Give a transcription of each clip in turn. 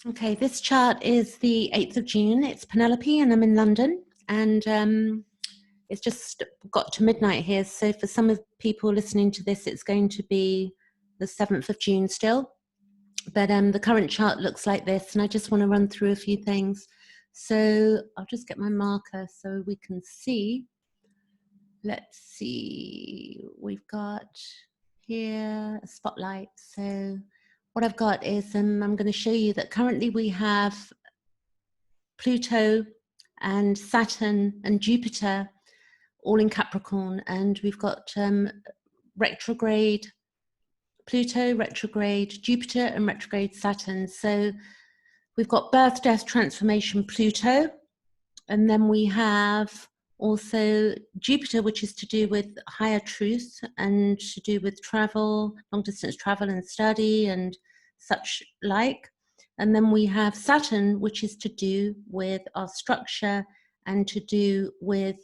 Okay, this chart is the 8th of June. It's Penelope and I'm in London, and it's just got to midnight here. So for some of people listening to this, it's going to be the 7th of June still. But the current chart looks like this, and I just want to run through a few things. So I'll just get my marker so we can see. Let's see, we've got here a spotlight. So what I've got is I'm going to show you that currently we have Pluto and Saturn and Jupiter all in Capricorn, and we've got retrograde Pluto, retrograde Jupiter, and retrograde Saturn. So we've got birth, death, transformation, Pluto, and then we have also Jupiter, which is to do with higher truth and to do with travel, long distance travel and study and such like. And then we have Saturn, which is to do with our structure and to do with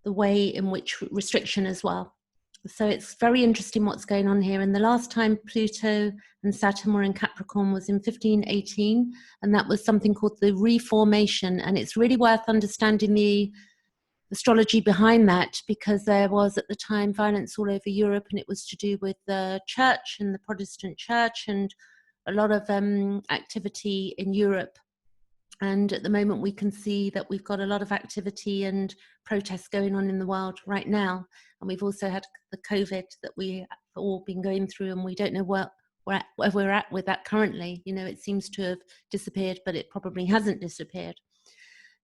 the way in which restriction as well. So it's very interesting what's going on here. And the last time Pluto and Saturn were in Capricorn was in 1518, and that was something called the Reformation. And it's really worth understanding the astrology behind that, because there was at the time violence all over Europe, and it was to do with the church and the Protestant church and a lot of activity in Europe. And at the moment we can see that we've got a lot of activity and protests going on in the world right now. And we've also had the COVID that we've all been going through, and we don't know where we're at with that currently. You know, it seems to have disappeared, but it probably hasn't disappeared.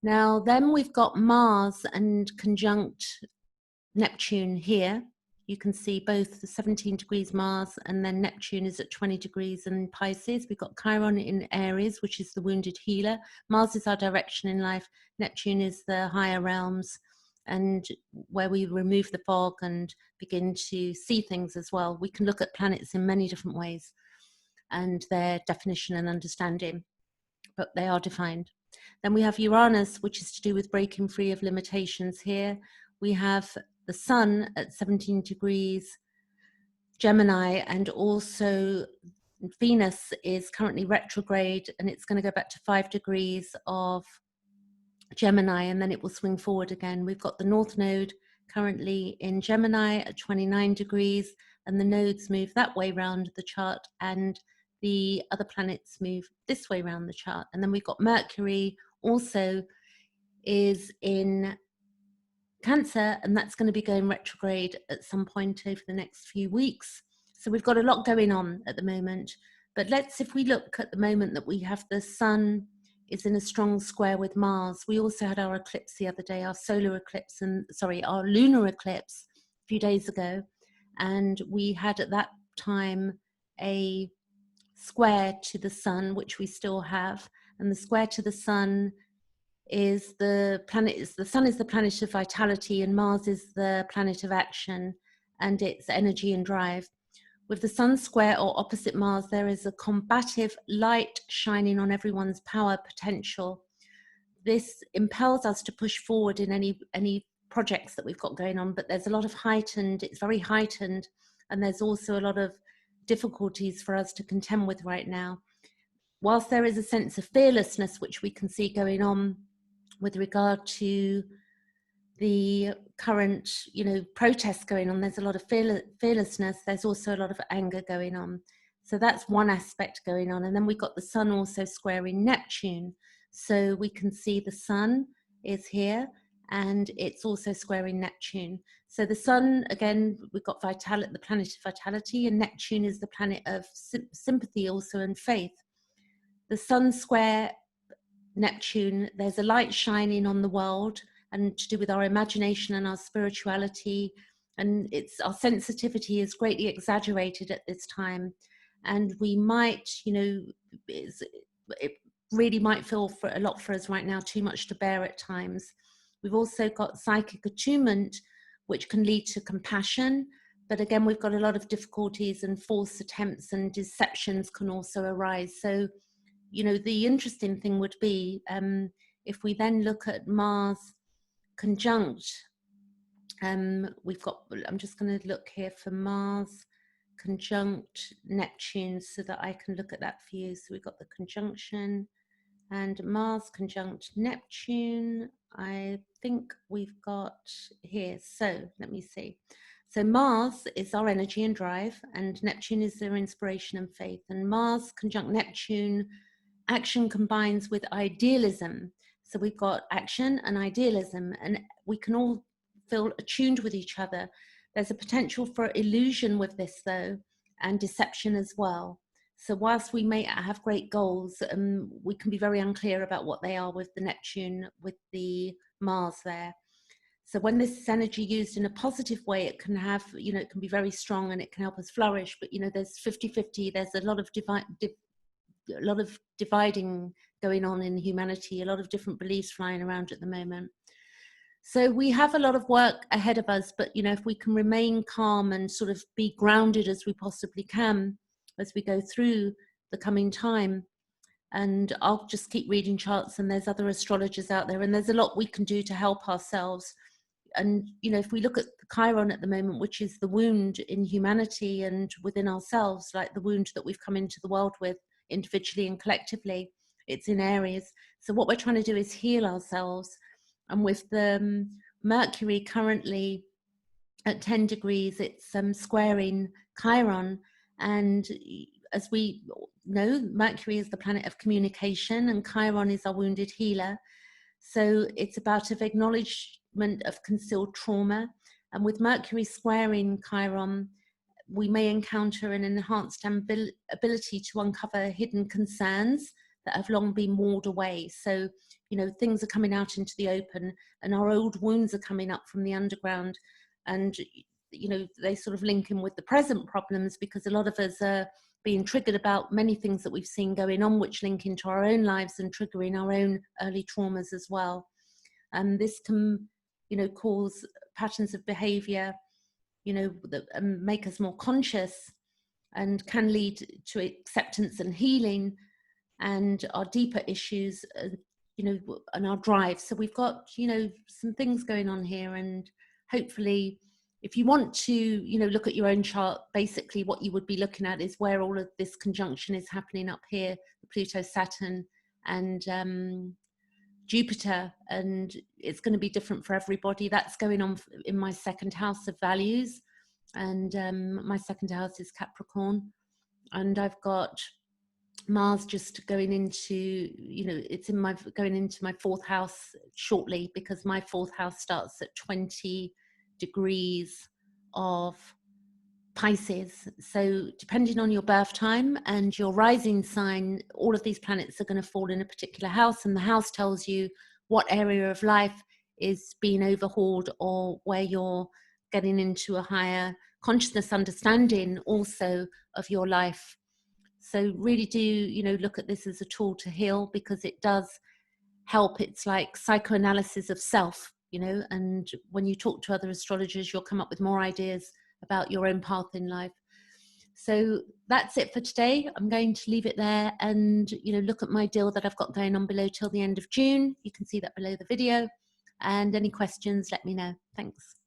Now, then we've got Mars and conjunct Neptune here. You can see both the 17 degrees Mars, and then Neptune is at 20 degrees in Pisces. We've got Chiron in Aries, which is the wounded healer. Mars is our direction in life. Neptune is the higher realms, and where we remove the fog and begin to see things as well. We can look at planets in many different ways and their definition and understanding, but they are defined. Then we have Uranus, which is to do with breaking free of limitations here. We have the Sun at 17 degrees Gemini, and also Venus is currently retrograde, and it's going to go back to 5 degrees of Gemini, and then it will swing forward again. We've got the North Node currently in Gemini at 29 degrees, and the nodes move that way around the chart, and the other planets move this way around the chart. And then we've got Mercury also is in Cancer, and that's going to be going retrograde at some point over the next few weeks. So we've got a lot going on at the moment. But if we look at the moment that we have the Sun is in a strong square with Mars. We also had our eclipse the other day, our solar eclipse, our lunar eclipse a few days ago. And we had at that time a square to the Sun, which we still have. And the square to the Sun is the Sun is the planet of vitality, and Mars is the planet of action, and it's energy and drive. With the Sun square or opposite Mars, there is a combative light shining on everyone's power potential. This impels us to push forward in any projects that we've got going on, but there's a lot of it's very heightened, and there's also a lot of difficulties for us to contend with right now. Whilst there is a sense of fearlessness, which we can see going on with regard to the current, protests going on, there's a lot of fearlessness. There's also a lot of anger going on. So that's one aspect going on. And then we've got the Sun also squaring Neptune. So we can see the Sun is here, and it's also squaring Neptune. So the Sun, again, we've got the planet of vitality, and Neptune is the planet of sympathy also, and faith. The Sun square Neptune, there's a light shining on the world, and to do with our imagination and our spirituality, and our sensitivity is greatly exaggerated at this time, and we might, it really might feel for a lot for us right now, too much to bear at times. We've also got psychic attunement, which can lead to compassion, but again, we've got a lot of difficulties, and false attempts and deceptions can also arise. So, the interesting thing would be if we then look at Mars conjunct, I'm just going to look here for Mars conjunct Neptune so that I can look at that for you. So we've got the conjunction and Mars conjunct Neptune. I think we've got here. So let me see. So Mars is our energy and drive, and Neptune is their inspiration and faith. And Mars conjunct Neptune, action combines with idealism. So we've got action and idealism, and we can all feel attuned with each other. There's a potential for illusion with this, though, and deception as well. So whilst we may have great goals, we can be very unclear about what they are with the Neptune, with the Mars there. So when this is energy used in a positive way, it can have, it can be very strong and it can help us flourish. But, there's 50-50, there's a lot of dividing going on in humanity, a lot of different beliefs flying around at the moment. So we have a lot of work ahead of us, but, if we can remain calm and sort of be grounded as we possibly can as we go through the coming time. And I'll just keep reading charts, and there's other astrologers out there, and there's a lot we can do to help ourselves. And, if we look at the Chiron at the moment, which is the wound in humanity and within ourselves, like the wound that we've come into the world with individually and collectively, it's in Aries. So what we're trying to do is heal ourselves. And with the Mercury currently at 10 degrees, it's squaring Chiron. And as we know, Mercury is the planet of communication and Chiron is our wounded healer. So it's about an acknowledgement of concealed trauma. And with Mercury squaring Chiron, we may encounter an enhanced ability to uncover hidden concerns that have long been walled away. So, things are coming out into the open, and our old wounds are coming up from the underground. And, they sort of link in with the present problems, because a lot of us are being triggered about many things that we've seen going on, which link into our own lives and triggering our own early traumas as well. And this can, cause patterns of behavior, that make us more conscious, and can lead to acceptance and healing and our deeper issues, and our drive. So we've got, some things going on here, and hopefully if you want to, look at your own chart, basically what you would be looking at is where all of this conjunction is happening up here, Pluto, Saturn, and Jupiter, and it's going to be different for everybody. That's going on in my second house of values, and my second house is Capricorn, and I've got Mars just going into, going into my fourth house shortly, because my fourth house starts at 20 degrees of Pisces. So depending on your birth time and your rising sign, all of these planets are going to fall in a particular house, and the house tells you what area of life is being overhauled, or where you're getting into a higher consciousness understanding also of your life. So really do, look at this as a tool to heal, because it does help. It's like psychoanalysis of self, and when you talk to other astrologers, you'll come up with more ideas about your own path in life. So that's it for today. I'm going to leave it there, and, look at my deal that I've got going on below till the end of June. You can see that below the video, and any questions, let me know. Thanks.